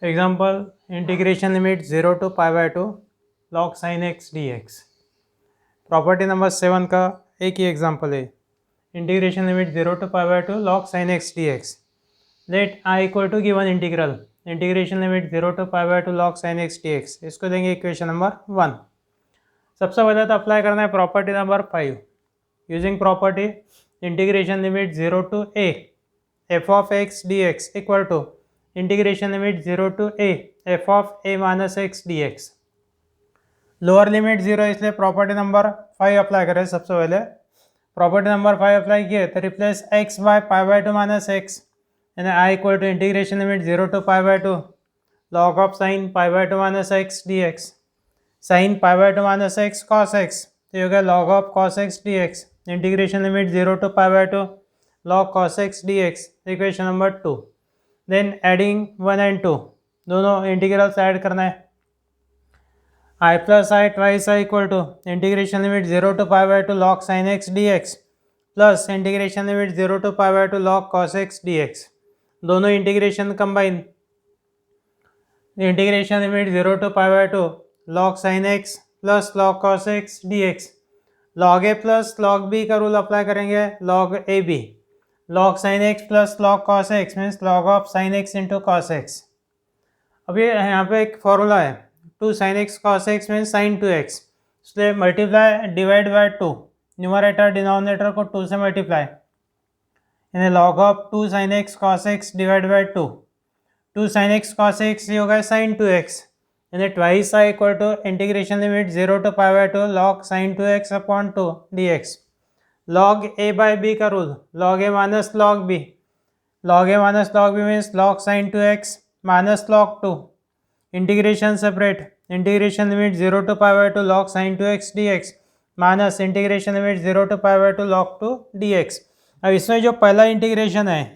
Example integration limit 0 to π/2 log sin x dx। Property number 7 का एक ही example है, integration limit 0 to π/2 log sin x dx। Let i equal to given integral integration limit 0 to π/2 log sin x dx। इसको देंगे equation number 1। सबसे पहले तो apply करना है property number 5। Using property integration limit 0 to a f of x dx equal to integration limit 0 to a f of a minus x d x. Lower limit 0 इसलिए property number 5 apply करें। सबसे पहले property number 5 apply किए तो replace x by π/2 minus x यानी I equal to integration limit 0 to π/2 log of sine π/2 minus x d x. Sine π/2 minus x cos x तो ये हो गया log of cos x d x. Integration limit 0 to π/2 log cos x dx equation number 2। Then adding 1 and 2 दोनों integrals add करना है। i plus I twice I equal to integration limit 0 to π/2 log sin x dx plus integration limit 0 to π/2 log cos x dx। दोनों integration combine integration limit 0 to π/2 log sin x plus log cos x dx। log a plus log b का rule apply करेंगे log a b। log sin x plus log cos x means log of sin x into cos x। अब ये यहाँ पे एक formula है 2 sin x cos x means sin 2x, इसलिए multiply divide by 2, numerator denominator को 2 से multiply यानी log of 2 sin x cos x divide by 2। 2 sin x cos x ये होगा sin 2x यानी twice I equal to integration limit 0 to π/2 log sin 2x upon 2 dx। log a by b का rule log a minus log b। log a minus log b means log sin 2x minus log 2। Integration separate integration limit 0 to π/2 log sin 2x dx minus integration limit 0 to π/2 log 2 dx। अब इसमें जो पहला integration है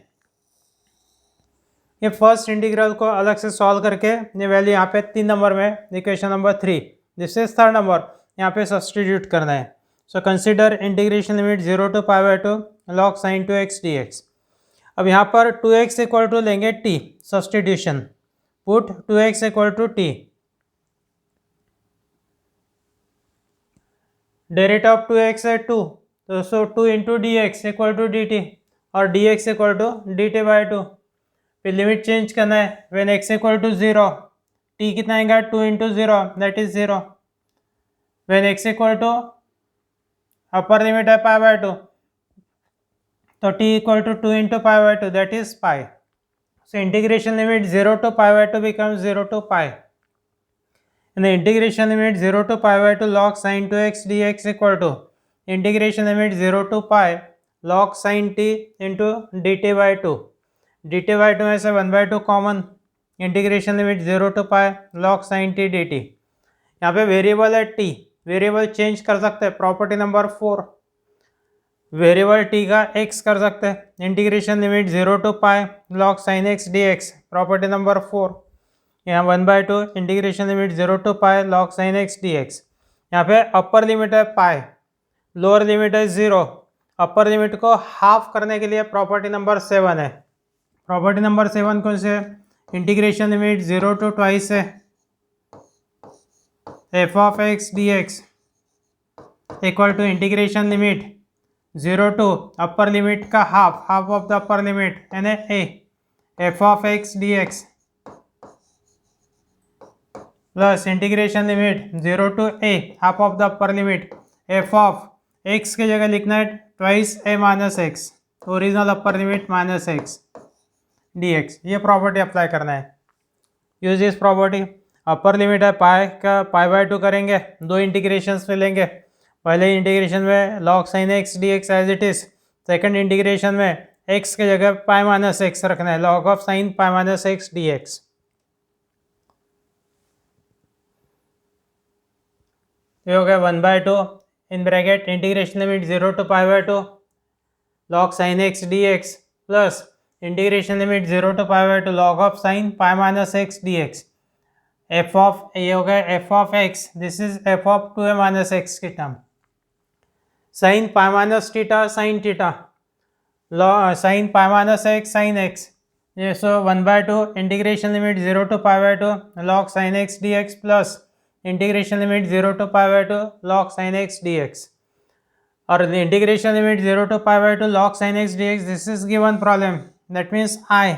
ये first integral को अलग से solve करके ये वैल्यू यहाँ पे 3 नंबर में equation number 3 this is third number यहाँ पे सब्सटीट्यूट करना है। So consider integration limit 0 to π/2 log sin 2x dx। अब यहाँ पर 2x इक्वल टू लेंगे t substitution put 2x equal to t। Derivative of 2x है 2 तो so 2 into d x equal to d t और d x equal to d t by 2। फिर limit change करना है when x equal to 0 t कितना आएगा 2 into 0 that is 0। When x equal to upper limit है π/2 तो t equal to 2 into π/2 that is pi. So integration limit 0 to π/2 becomes 0 to pi and the integration limit 0 to π/2 log sin 2x dx equal to integration limit 0 to pi log sin t into dt by 2। dt by 2 में से 1/2 common integration limit 0 to pi log sin t dt। यहाँ पे variable है t, variable change कर सकते हैं property number 4। Variable t का x कर सकते हैं integration limit 0 to pi log sin x dx property number 4। यहाँ 1/2 integration limit 0 to pi log sin x dx। यहाँ पे अपर लिमिट है पाई, लोअर लिमिट है 0। अपर लिमिट को हाफ करने के लिए प्रॉपर्टी नंबर 7 है। प्रॉपर्टी नंबर 7 कौन से इंटीग्रेशन लिमिट 0 to ट्वाइस है f of x dx equal to integration limit 0 to upper limit का half of the upper limit यानी a f of x dx plus integration limit 0 to a half of the upper limit f of x की जगह लिखना है twice a minus x original upper limit minus x dx। ये property apply करना है। Use इस property अपर limit है पाई का π/2 करेंगे, दो इंटीग्रेशंस में लेंगे। पहले इंटीग्रेशन में log sin x dx as it is, second integration में x की जगह पाई माइनस एक्स रखना है log of sin pi minus x dx। ये हो गया 1/2 in bracket integration limit 0 to π/2 log sin x dx plus integration limit 0 to π/2 log of sin pi minus x dx। f of ये हो गया f of x this is f of 2a minus x की term. Sine pi minus theta sine theta sine pi minus x sine x ये so 1/2 integration limit 0 to pi by 2 log sin x dx plus integration limit 0 to pi by 2 log sin x dx और integration limit 0 to pi by 2 log sin x dx this is given problem that means I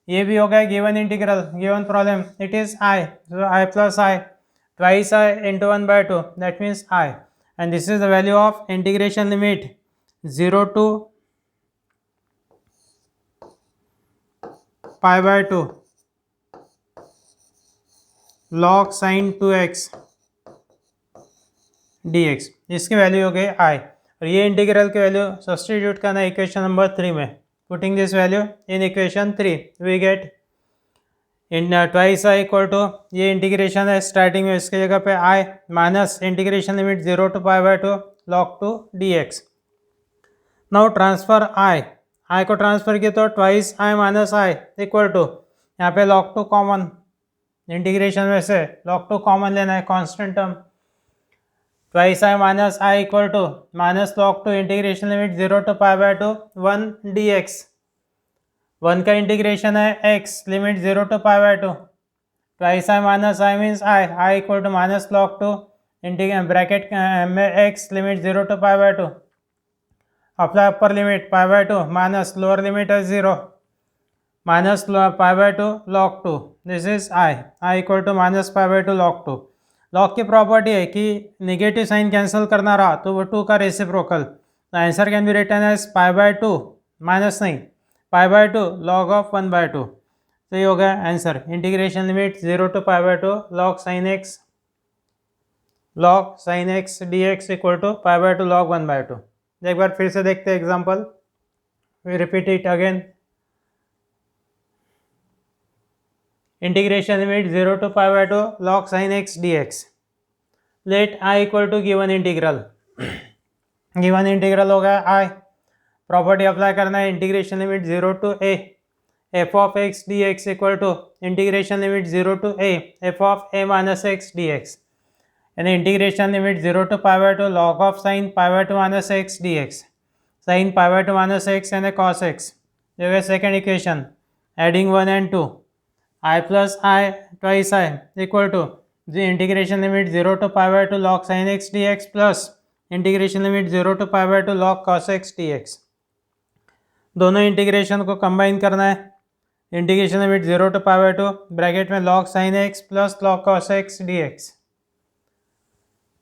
ये भी हो गया given integral given problem it is I so I plus I twice I into 1/2 that means I and this is the value of integration limit 0 to pi by 2 log sin 2x dx इसकी value हो गई आई और ये integral की value substitute करना है equation number 3 में putting this value in equation 3 we get in twice I equal to ये इंटीग्रेशन है स्टार्टिंग में इसकी जगह पे I minus integration limit 0 to pi by 2 log 2 dx now transfer I को ट्रांसफर किया तो twice I minus I equal to यहाँ पे log 2 कॉमन इंटीग्रेशन में से log 2 कॉमन लेना है constant term twice I minus I equal to minus log 2 integration limit 0 to pi by 2 1 dx 1 का इंटीग्रेशन है x limit 0 to pi by 2 twice I minus I means I equal to minus log 2 bracket में x limit 0 to pi by 2 अपना upper limit pi by 2 minus lower limit है 0 minus pi by 2 log 2 this is I equal to minus pi by 2 log 2 log की property है कि negative sign cancel करना रहा तो वो 2 का रेसिप्रोकल तो answer can be written as pi by 2 minus नहीं pi by 2 log of 1/2 तो ये हो गया answer integration limit 0 to pi by 2 log sin x dx equal to pi by 2 log 1/2 एक बार फिर से देखते हैं example we repeat it again integration limit 0 to pi by 2 log sin x dx let i equal to given integral given integral हो गया i property apply करना है integration limit 0 to a f of x dx equal to integration limit 0 to a f of a minus x dx यानी integration limit 0 to pi by 2 log of sin pi by 2 minus x dx sin pi by 2 minus x and cos x जो है second equation adding 1 and 2 i plus I twice I equal to the integration limit 0 to pi by 2 log sin x dx plus integration limit 0 to pi by 2 log cos x dx दोनों integration को combine करना है integration limit 0 to pi by 2 bracket में log sin x plus log cos x dx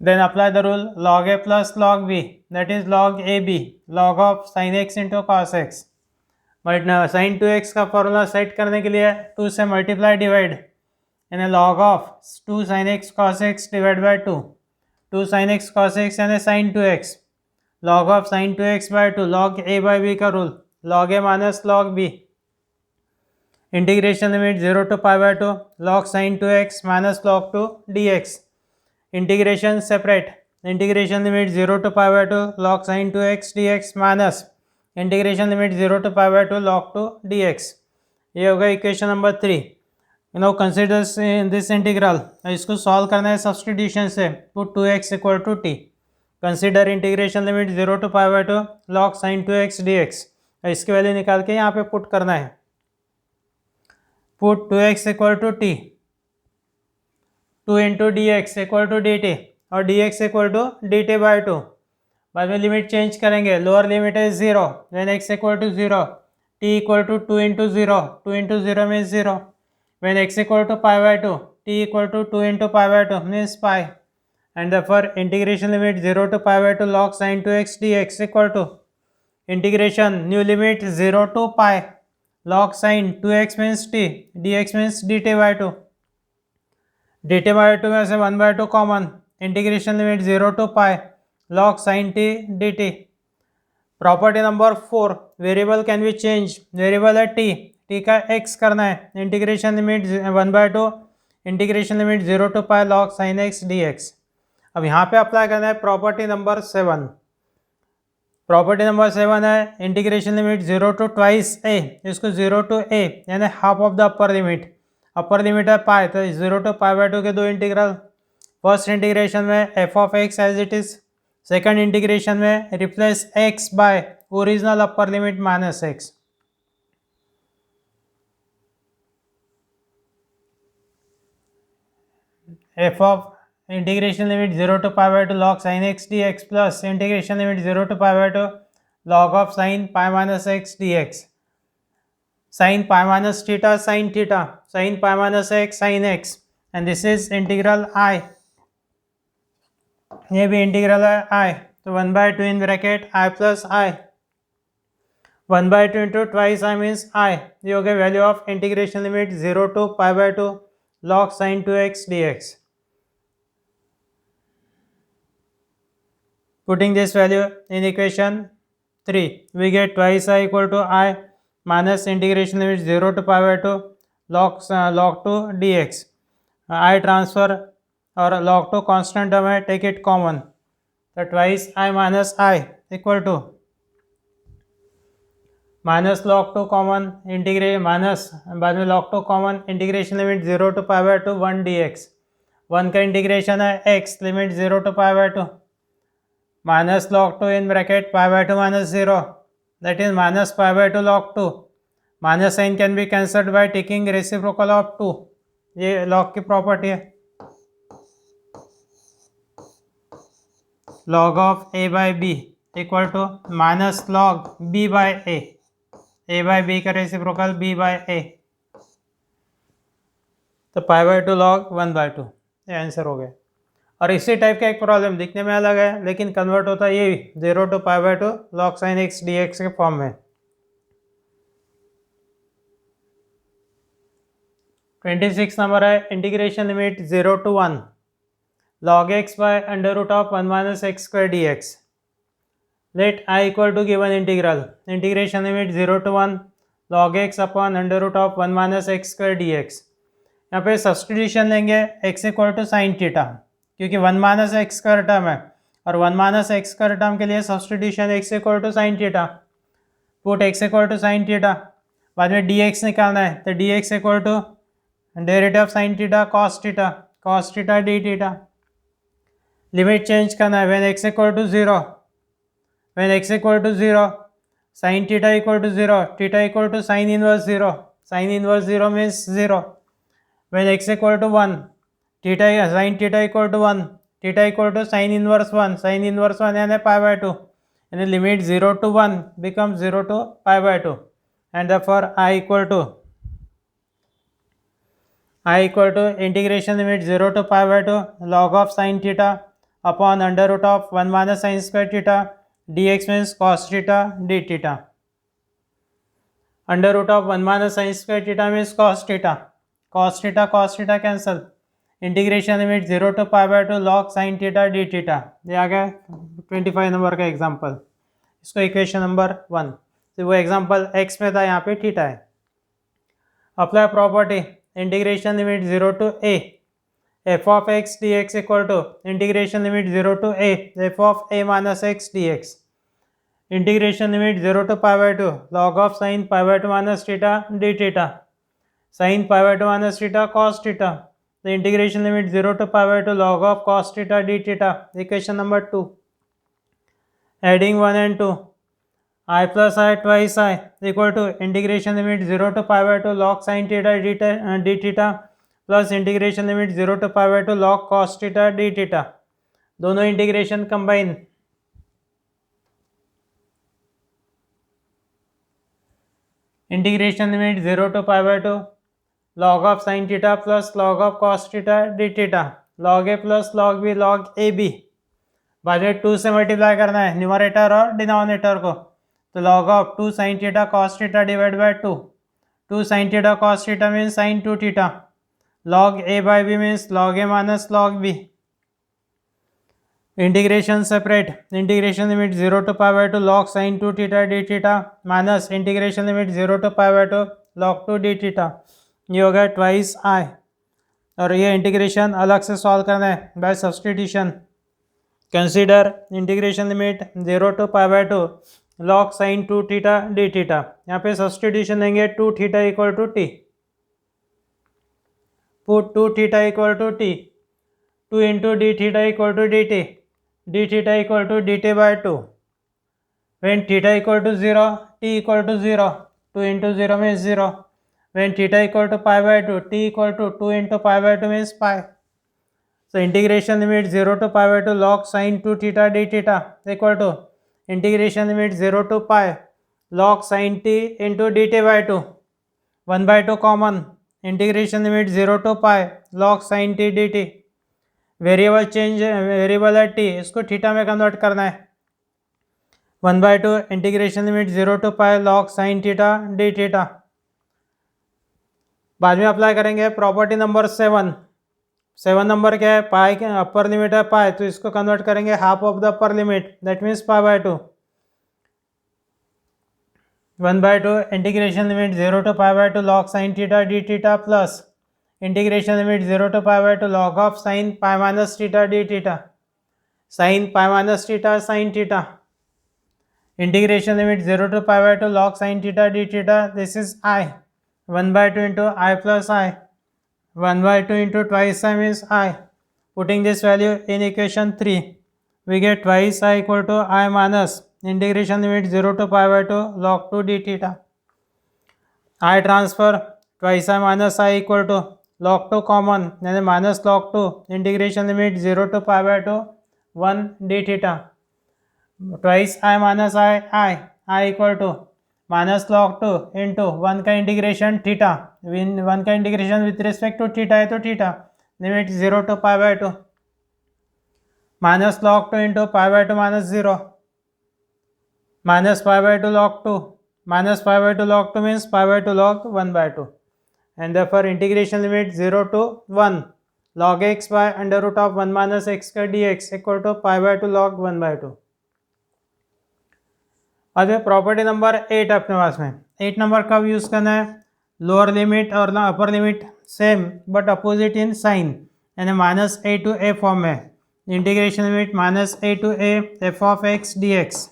then apply the rule log a plus log b that is log ab log of sin x into cos x but sine 2x का formula set करने के लिए 2 से multiply divide यानी log of 2 sin x cos x divide by 2 sin x cos x यानी sin 2x log of sin 2x by 2 log a by b का rule log a minus log b integration limit 0 to pi by 2 log sin 2x minus log 2 dx integration separate integration limit 0 to pi by 2 log sin 2x dx minus integration limit 0 to pi by 2 log 2 dx ये होगा equation number 3 now consider this integral इसको solve करना है substitution से put 2x equal to t consider integration limit 0 to pi by 2 log sin 2x dx इसकी value निकाल के यहाँ पे पुट करना है put 2x equal to t 2 into dx equal to dt और dx equal to dt by 2 बाद में लिमिट चेंज करेंगे लोअर लिमिट है 0 when x equal to 0 t equal to 2 into 0 means 0 when x equal to pi by 2 t equal to 2 into pi by 2 means pi and therefore integration limit 0 to pi by 2 log sin 2x dx equal to integration new limit 0 to pi log sin 2x means t dx means dt by 2 dt by 2 में से 1/2 common integration limit 0 to pi log sin t dt property number 4 variable can be change variable है t का x करना है integration limit 1/2 integration limit 0 to pi log sin x dx अब यहाँ पे apply करना है प्रॉपर्टी नंबर 7 प्रॉपर्टी नंबर 7 है integration limit 0 to twice a इसको 0 to a यानी half of the upper limit है पाई तो 0 to pi by 2 के दो इंटीग्रल फर्स्ट इंटीग्रेशन में f of x as it is second integration में replace x by original upper limit minus x f of integration limit 0 to pi by 2 log sin x dx plus integration limit 0 to pi by 2 log of sin pi minus x dx. Sin pi minus theta sin theta, sin pi minus x sin x, and this is integral I. ये भी integral है I, तो 1/2 in bracket I plus I, 1/2 into twice I means I. ये हो गया value of integration limit 0 to pi by 2 log sin 2x dx. Putting this value in equation 3, we get twice I equal to I minus integration limit 0 to pi by 2 log 2 dx. I transfer और log 2 constant term है, take it common, तो twice I minus I equal to minus log 2 common integrate minus बाद में log 2 common integration limit 0 to pi by 2 1 dx. 1 का integration है x limit 0 to pi by 2 minus log 2 in bracket pi by 2 minus 0, that is minus pi by 2 log 2. Minus sign can be cancelled by taking reciprocal of 2. ये log की property है. log of a by b equal to minus log b by a. a by b का reciprocal b by a, तो pi by 2 log 1/2. ये answer हो गया. और इसी टाइप का एक प्रॉब्लम दिखने में अलग है लेकिन कन्वर्ट होता है ये 0 to pi by 2 log sin x dx के फॉर्म में. 26 नंबर है integration limit 0 to 1 log x by under root of 1 minus x square dx. Let I equal to given integral. Integration limit 0 to 1 log x upon under root of 1 minus x square dx. यहाँ पे substitution लेंगे x equal to sine theta, क्योंकि 1 minus x square term है और 1 minus x square term के लिए substitution x equal to sine theta. Put x equal to sine theta, बाद में dx निकालना है तो dx equal to derivative of sine theta cos theta d theta. Limit change करना है when x equal to 0, when x equal to 0 sine theta equal to 0, theta equal to sine inverse 0, sine inverse 0 means 0. When x equal to 1 theta sine theta equal to 1, theta equal to sine inverse 1, sine inverse 1 यानी pi by 2, यानी limit 0 to 1 becomes 0 to pi by 2, and therefore I equal to integration limit 0 to pi by 2 log of sin theta upon under root of 1 minus sin square theta dx means cos theta d theta. Under root of 1 minus sin square theta means cos theta cancel. Integration limit 0 to pi by 2 log sin theta d theta. ये आ गया 25 number का example. इसको equation number 1, तो वो example x में था, यहाँ पे थीटा है. Apply property integration limit 0 to a f of x dx equal to integration limit 0 to a f of a minus x dx. Integration limit 0 to pi by 2 log of sin pi by 2 minus theta d theta, sin pi by 2 minus theta cos theta. The integration limit 0 to pi by 2 log of cos theta d theta. Equation number 2. Adding 1 and 2. I plus I twice I equal to integration limit 0 to pi by 2 log sin theta d theta plus integration limit 0 to pi by 2 log cos theta d theta. दोनों integration combine. Integration limit 0 to pi by 2 log of sin theta plus log of cos theta d theta, log a plus log b log a b. बाद में 2 से multiply करना है numerator और denominator को, तो log of 2 sin theta cos theta divide by 2. 2 sin theta cos theta means sin 2 theta. log a by b means log a minus log b. Integration separate. Integration limit 0 to pi by 2 log sin 2 theta d theta minus integration limit 0 to pi by 2 log 2 d theta. ये हो गया twice I. और ये integration अलग से solve करना है by substitution. Consider integration limit 0 to pi by 2 log sin 2 theta d theta. यहाँ पे सब्सटीट्यूशन लेंगे 2 theta equal to t. Put 2 theta equal to t, 2 into d theta equal to d t, d theta equal to d t by 2. When theta equal to 0 t equal to 0, 2 into 0 means 0. When theta equal to pi by 2, t equal to 2 into pi by 2 means pi. So integration limit 0 to pi by 2 log sin 2 theta d theta equal to integration limit 0 to pi log sin t into dt by 2, 1 by 2 common, integration limit 0 to pi log sin t dt, variable change, variable है t, इसको theta में convert करना है, 1 by 2 integration limit 0 to pi log sin theta d theta. बाद में apply करेंगे property number 7 number क्या है, पाई के अपर लिमिट है पाई, तो इसको कन्वर्ट करेंगे half of the upper limit, that means pi by 2, 1 by 2 integration limit 0 to pi by 2 log sin theta d theta plus integration limit 0 to pi by 2 log of sin pi minus theta d theta, sin pi minus theta sin theta, integration limit 0 to pi by 2 log sin theta d theta, this is I, 1 by 2 into I plus I, 1 by 2 into twice I means I. Putting this value in equation 3, we get twice I equal to I minus integration limit 0 to pi by 2 log 2 d theta. I transfer twice I minus I equal to log 2 common, then minus log 2 integration limit 0 to pi by 2 1 d theta. Twice I minus I equal to minus log 2 into 1 का integration theta, 1 का integration with respect to theta है तो theta, limit 0 to pi by 2, minus log 2 into pi by 2 minus 0, minus pi by 2 log 2, minus pi by 2 log 2 means pi by 2 log 1 by 2, and therefore integration limit 0 to 1 log x by under root of 1 minus x का dx equal to pi by 2 log 1 by 2। अब property number 8 अपने पास में, 8 number कब use करना है, lower limit और upper limit same but opposite in sign, यानी minus a to a form में, integration limit minus a to a f of x d x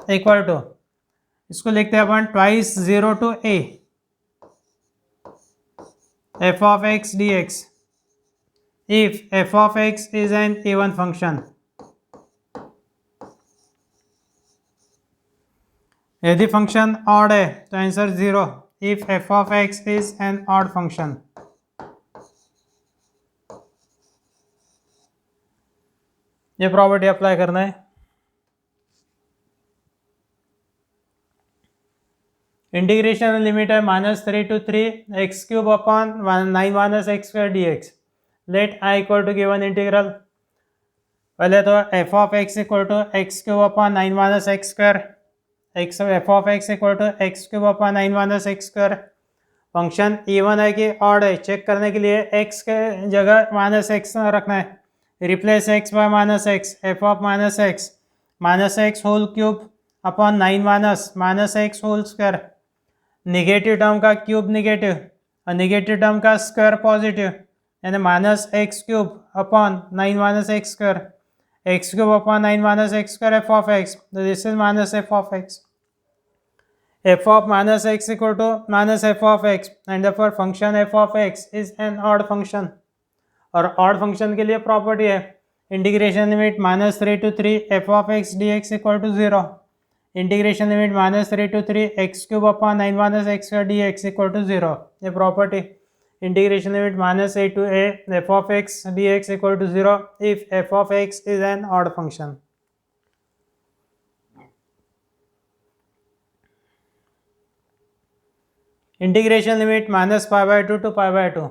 equal to, इसको लिखते हैं अपन twice 0 to a f of x d x if f of x is an even function, यदि function odd है तो answer 0, if f of x is an odd function. ये property apply करना है। इंटीग्रेशन लिमिट है -3 to 3 x cube upon 9 minus x square d x, let I equal to given integral, पहले तो f of x equal to x cube upon 9 minus x square, x f of x equal to x cube upon 9 minus x square, function even है कि odd है check करने के लिए x के जगह माइनस एक्स रखना है, replace x by minus x, f of minus x whole cube upon 9 minus x whole square, negative term का क्यूब निगेटिव और निगेटिव टर्म का स्क्वायर पॉजिटिव, यानी minus x cube upon 9 minus x square, x cube upon 9 minus x square f of x, तो this is minus f of x, f of minus x equal to minus f of x, and therefore function f of x is an odd function, और odd function के लिए property है integration limit -3 to 3 f of x d x equal to 0, integration limit -3 to 3 x cube upon 9 minus x का d x equal to 0, ये property integration limit -a to a f of x d x equal to 0 if f of x is an odd function. Integration limit -π/2 to π/2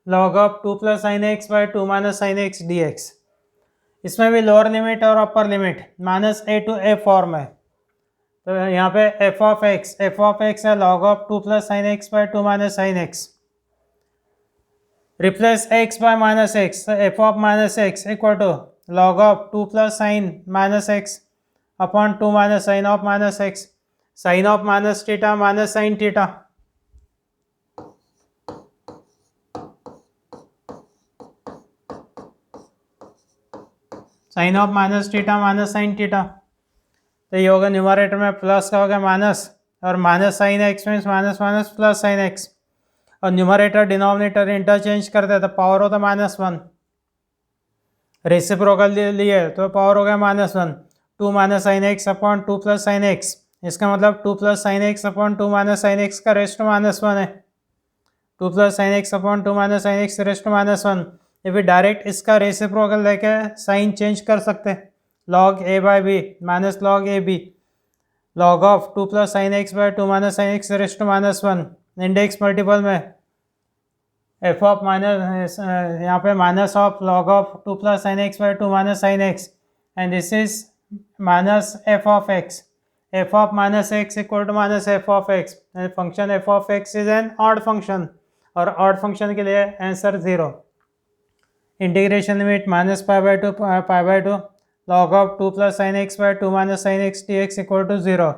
log of 2 + sin x by 2 - sin x dx, इसमें भी lower limit और upper limit -a to a form है, तो यहाँ पे f of x है log of 2 + sin x by 2 - sin x, replace x by -x, f of -x equal to log of 2 + sin -x upon 2 - sin of -x, sin of -θ - sin θ, sin of -θ - sin θ, तो ये होगा numerator में plus का होगा minus, और minus sine x means minus minus plus sine x, और numerator denominator interchange करते हैं तो पावर होता -1, रेसिप्रोकल लिए तो पावर हो गया -1, 2 - sin x upon 2 + sin x, इसका मतलब 2 + sin x upon 2 - sin x का रेस्ट -1 है, 2 plus sine x upon 2 minus sine x raised to -1। ये फिर डायरेक्ट इसका रेसिप्रोकल लेके साइन चेंज कर सकते हैं, log a by b minus log a b, log of 2 plus sine x by 2 minus sine x raised to -1। Index multiple में f of minus यहाँ पे minus of log of 2 plus sine x by 2 minus sine x, and this is minus f of x. F of minus x equal to minus f of x, function f of x is an odd function, और odd function के लिए answer 0। Integration limit minus pi by to log of 2 plus sine x by 2 minus sine x d x equal to 0।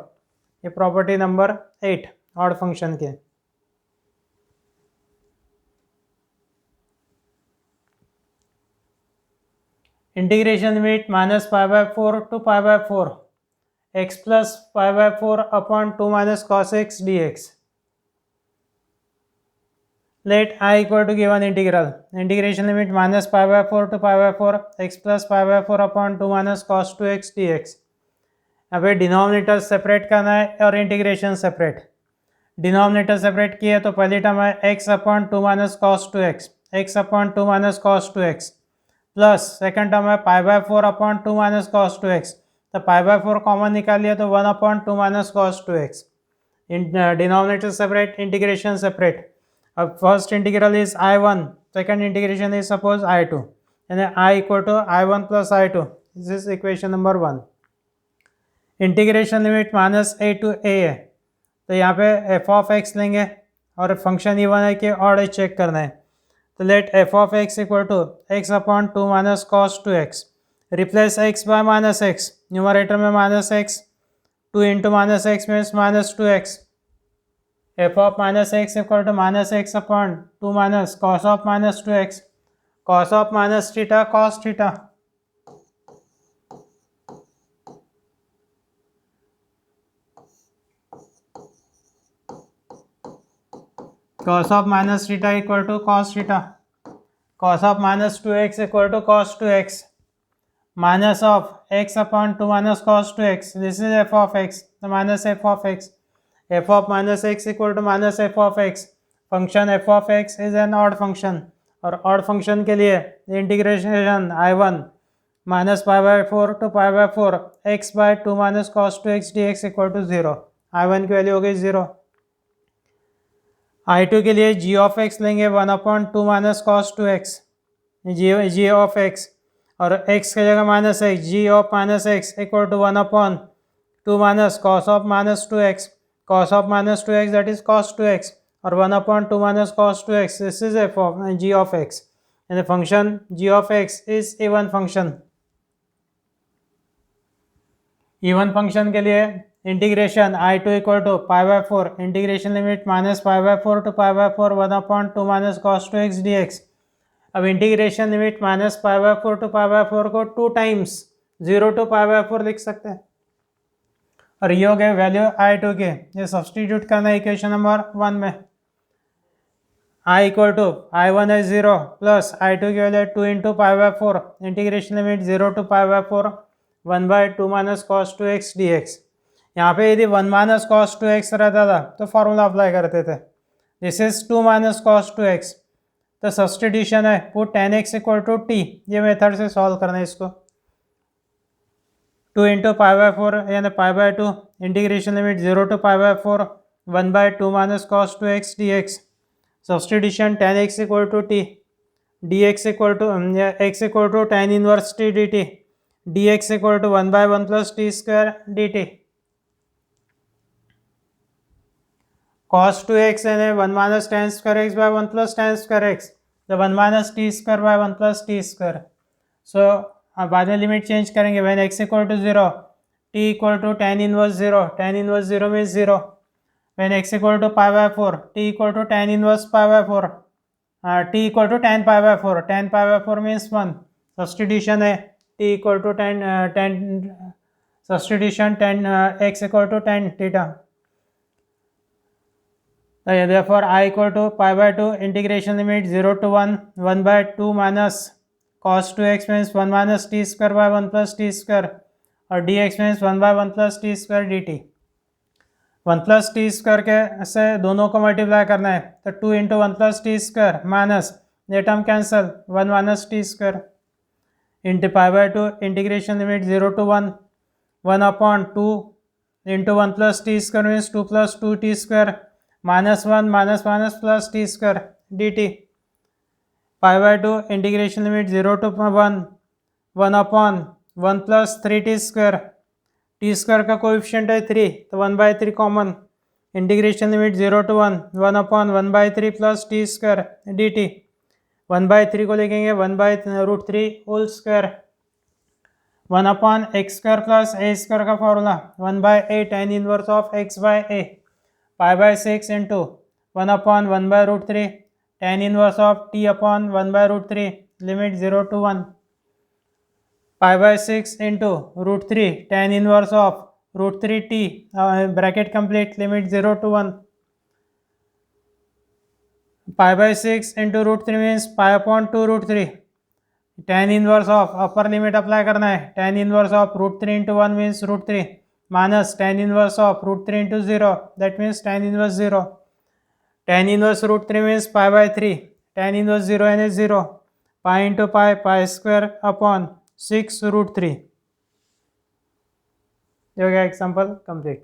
ये property number 8 odd function के। Integration limit minus pi by 4 to pi by 4 x plus pi by 4 upon 2 minus cos x d x. Let I equal to given integral. Integration limit minus pi by 4 to pi by 4 x plus pi by 4 upon 2 minus cos 2 x d x. यहाँ पे denominator separate करना है और integration separate. Denominator separate किया तो पहली term है x upon 2 minus cos 2 x, x upon 2 minus cos 2 x, plus second term है pi by 4 upon 2 minus cos 2 x. तो पाई बाई 4 कॉमन निकाल लिया तो 1 upon 2 minus cos 2 x. Denominator separate, integration separate. अब first integral is I1, second integration is suppose I2, यानी I equal to I1 plus I2। This is equation number 1। Integration limit minus a to a है, तो यहाँ पे f of x लेंगे और function even है कि ऑड है चेक करना है। तो let f of x equal to x upon 2 minus cos 2 x, replace x by minus x, numerator में minus x, 2 into minus x means minus 2x। F of minus x equal to minus x upon 2 minus cos of minus 2x, cos of minus theta cos theta. cos of minus theta equal to cos theta, cos of minus 2x equal to cos 2x, minus of x upon 2 minus cos 2x, this is f of x, the minus f of x, f of minus x equal to minus f of x, function f of x is an odd function, और odd function के लिए इंटीग्रेशन I1 minus pi by 4 to pi by 4 x by 2 minus cos 2x dx equal to 0। I1 की value हो गई 0। I2 के लिए g of x लेंगे 1 upon 2 minus cos 2x, g of x, और x की जगह minus x, g of minus x equal to 1 upon 2 minus cos of minus 2x, cos of minus 2x that is cos 2x, और 1 upon 2 minus cos 2x, this is f of g of x, and function g of x is even function. Even function के लिए integration I2 equal to pi by 4, integration limit minus pi by 4 to pi by 4 1 upon 2 minus cos 2x dx। अब integration limit minus pi by 4 to pi by 4 को 2 times 0 to pi by 4 लिख सकते हैं, और ये हो गए value I2 के। ये सब्सटीट्यूट करना है इक्वेशन नंबर 1 में। I इक्वल टू I1 है 0 प्लस I2 की value 2 into pi by 4, integration limit 0 to pi by 4 1 by 2 minus cos 2x dx। यहाँ पे यदि 1 माइनस कॉस 2x रहता था तो फॉर्मूला अप्लाई करते थे, this is 2 minus cos 2x, तो सब्सटीट्यूशन है put tan x equal to t, ये मेथड से सॉल्व करना है इसको। 2 इंटू पाई बाई 4 यानी pi by 2, integration limit 0 to pi by 4 1 by 2 minus cos 2x dx, substitution tan x equal to t, dx equal to x equal to tan inverse t dt, dx equal to 1 by 1 plus t square dt। cos 2x यानी 1 minus tan square x by 1 plus tan square x, तो 1 minus t square by 1 plus t square. So बाद में limit change करेंगे, when x equal to 0 t equal to tan inverse 0, tan inverse 0 means 0, when x equal to pi by 4 t equal to tan inverse pi by 4, t equal to tan pi by 4, tan pi by 4 means 1, substitution है t equal to tan substitution tan x equal to tan theta. therefore I equal to pi by 2 integration limit 0 to 1 1 by 2 minus cos 2x means 1 minus t square by 1 plus t square, और dx means 1 by 1 plus t square dt। One plus t square के से दोनों को multiply करना है तो 2 into one plus t square minus ये term cancel 1 minus t square into pi by 2 integration limit 0 to 1 1 upon 2 into one plus t square means 2 plus 2 t square minus minus plus t square d t pi by 2 integration limit 0 to 1 1 upon 1 plus 3 t square t square का coefficient है 3 तो 1/3 common integration limit 0 to 1 1 upon 1/3 plus t square d t 1/3 को लिखेंगे 1/√3 whole square 1 upon x square plus a square का formula 1/a tan inverse of x by a pi by 6 into 1 upon 1/√3 tan inverse of t upon 1/√3 limit 0 to 1 pi by 6 into √3 tan inverse of √3t bracket complete limit 0 to 1 pi by 6 into √3 means pi upon 2√3 tan inverse of upper limit apply करना है tan inverse of √3 into 1 means √3 minus tan inverse of √3 into 0 that means tan inverse 0 tan inverse √3 means pi bye 3 tan inverse 0 यानी 0 pi into pi square upon 6√3 हो गया example complete.